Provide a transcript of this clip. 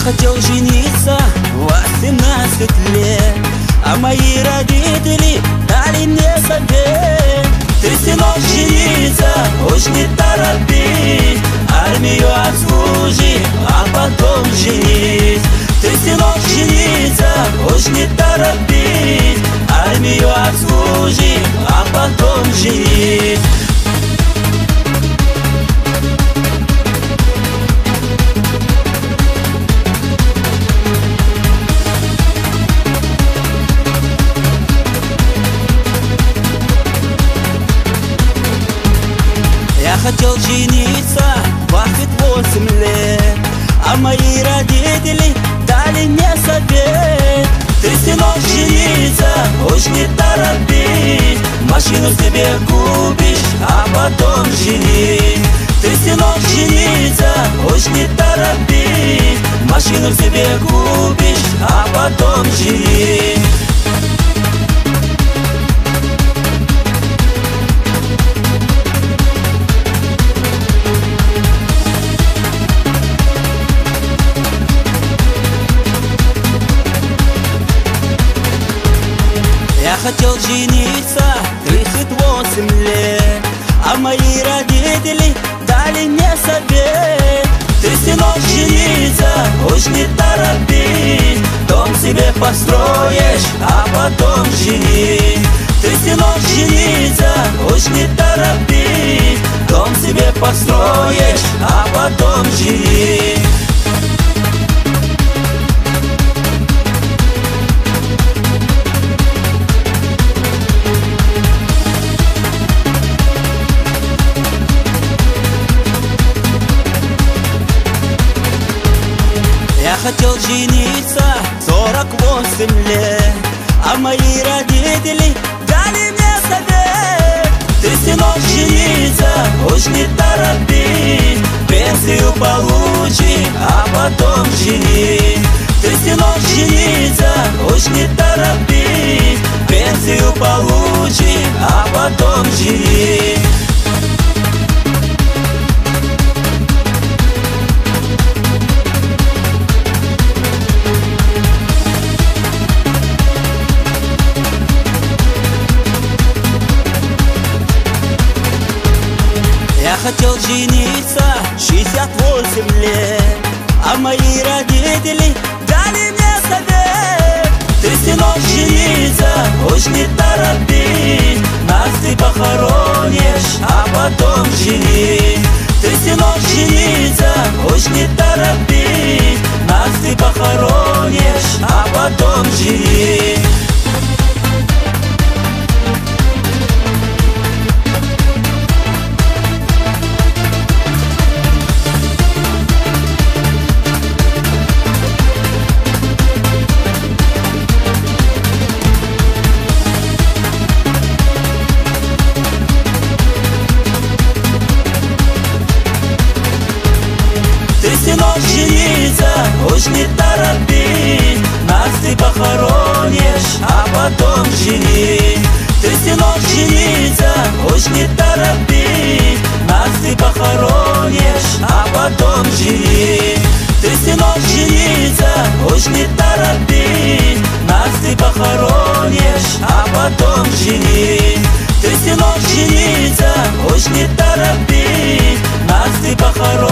хотел жениться в 18 лет, а мои родители дали мне совет: ты, сынок, жениться уж не торопись, армию отслужи, а потом женись. Ты, сынок, жениться уж не торопись, армию отслужи, а потом женись. Я хотел жениться в 28 лет, а мои родители дали мне совет: ты, сынок, жениться уж не торопись, машину себе купишь, а потом женись. Ты, сынок, жениться уж не торопись, машину себе купишь, а потом женись. Я хотел жениться 38 лет, а мои родители дали мне совет: ты, сынок, жениться уж не торопись, дом себе построишь, а потом женись. Ты, сынок, жениться уж не торопись, дом себе построишь, а потом женись. Я хотел жениться 48 лет, а мои родители дали мне совет: ты, сынок, жениться уж не торопись, пенсию получи, а потом женись. Ты, сынок, жениться уж не торопись, пенсию получи, а потом женись. Я хотел жениться 68 лет, а мои родители дали мне совет: ты, сынок, жениться уж не торопись, нас ты похоронишь, а потом женись. Ты, сынок, жениться уж не торопись, нас ты похоронишь, а потом женись. Ты, сынок, жениться уж не торопись, нас ты похоронишь, а потом женись. Ты, сынок, жениться уж не торопись, нас ты похоронишь, а потом женись. Ты, сынок, жениться уж не торопись, нас ты похоронишь, а потом женись. Ты, сынок, жениться уж не торопись, нас ты похоронишь.